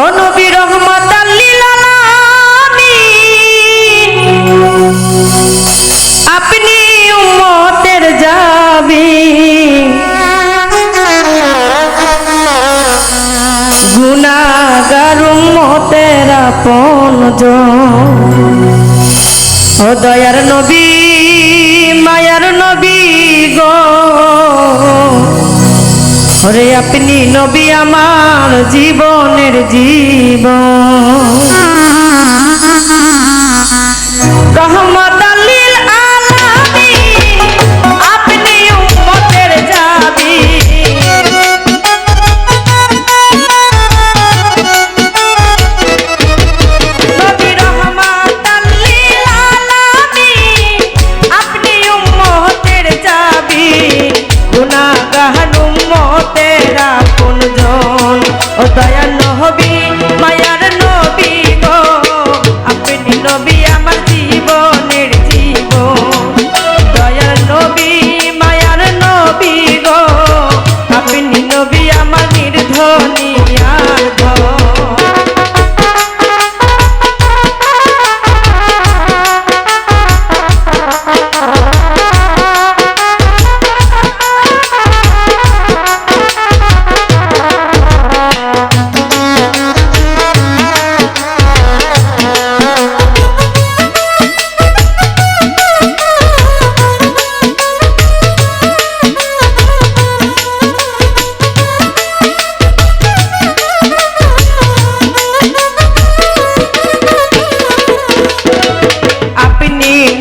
ও নবী রহমাতাল লিল আলামিন, আপনি উম্মতের জাবিন, গুনাহগার উম্মতের আপনজন। ও দয়ার নবী মায়ার নবী গো, ওরে আপনি নবী আমার জীবনের জীবন। রহমাতাল লিল আলামিন, আপনি উম্মতের জাবিন, নবী রহমাতাল লিল আলামিন, আপনি উম্মতের জাবিন, গুনাহগার উম্মতের আপনজন। ও দয়াল নবী মায়ার নবী গো, আপনি নবী আমার জীবনের জীবন। দয়াল নবী মায়ার নবী গো, আপনি নবী আমার নির্ধনী আর ধন।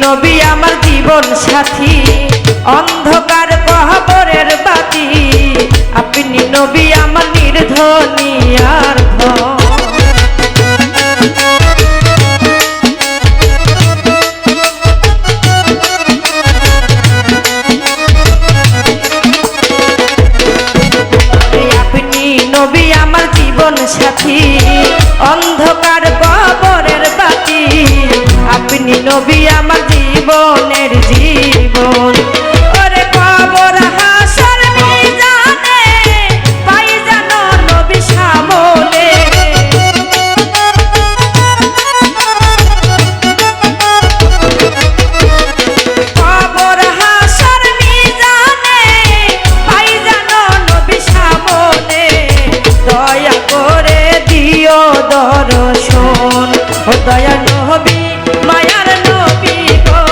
নবী আমার জীবন সাথী, অন্ধকার কবরের বাতি, আপনি নবী আমার নির্ধনী আর ধন। আপনি নবী আমার জীবন সাথী, অন্ধকার কবরের বাতি, আপনি নবী আমার জীবনের জীবন। ওরে কবর হাসর মিজানে পাই জানো নবী সামনে, কবর হাসর মিজানে পাই জানো নবী সামনে, দয়া করে দিও দর্শন। ও দয়া নবী মায়ার নবী গো,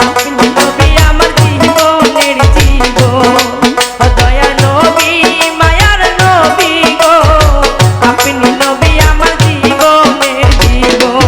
আপনি নবী আমার জীবনের জীবন। ও দয়া নবী মায়ার নবী গো, আপনি নবী আমার জীবনের জীবন।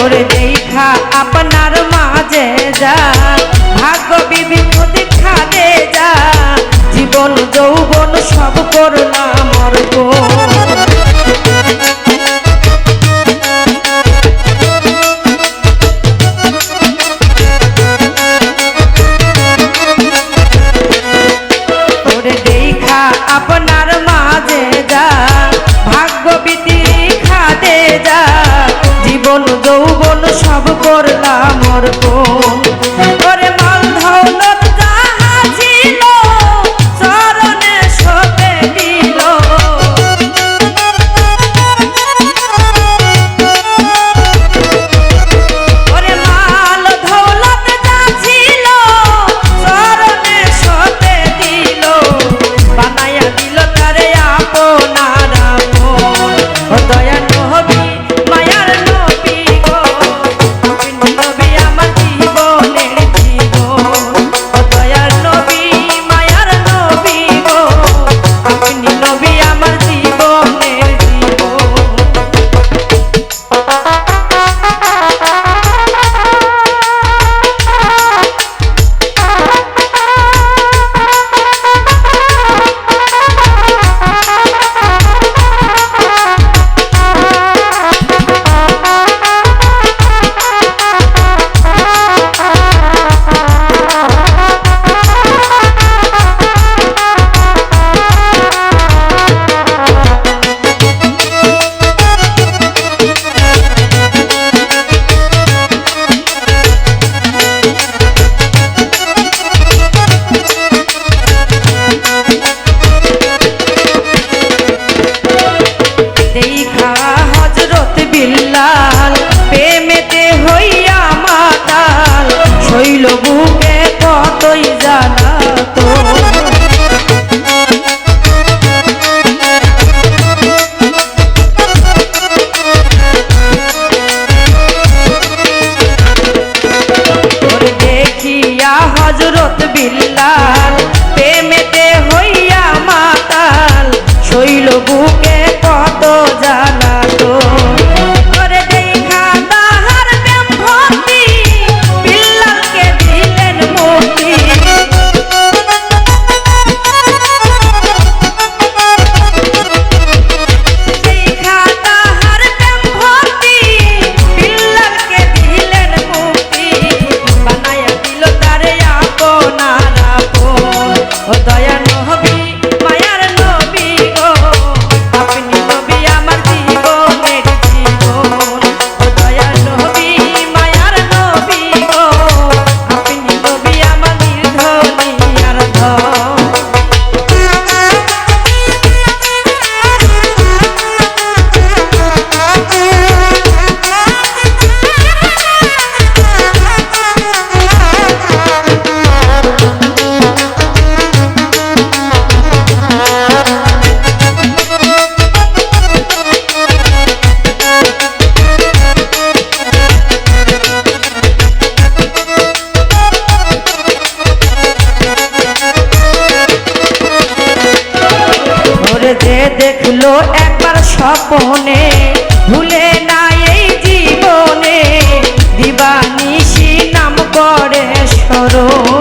ওরে দেখা আপনার মাঝে যা, ভাগ্য বিবিধ দেখা দে যা, জীবন যৌবন সব করলাম অর্পণ। ওরে দেখা আপনার মাঝে যা, ভাগ্য বিবিধ দে যা, জীবন যৌবন সব করলাম অর্পণ। ওরে মাল দৌলত যাহা ছিল চরণে সঁপে দিল, ওরে মাল দৌলত যা ছিল চরণে সঁপে দিল, বানায়া দিল তারে আপনার আপন। ও দয়া নবী মায়ার নবী গো, আপনি নবী আমার জ্বালাতো। দেখিয়া হযরত বিল্লাল প্রেমেতে হইয়া মাতাল, শৈল বুকে কত জ্বালাতো। ওরে দেখা তাহার প্রেম ভক্তি, বিল্লালকে দিলেন মুক্তি। দেখা তাহার প্রেম ভক্তি, বিল্লালকে দিলেন মুক্তি। বানায়া দিল তারে আপনার আপন। ও দয়া নবী মায়ার নবী গো, আপনি নবী আমার জীবনের জীবন। ও দয়া নবী মায়ার নবী গো, আপনি নবী আমার নির্ধনী আর ধন। ওরে যে দেখলো একবার স্বপনে, ভুলে না এই জীবনে, দিবানিশি নাম করে স্মরণ।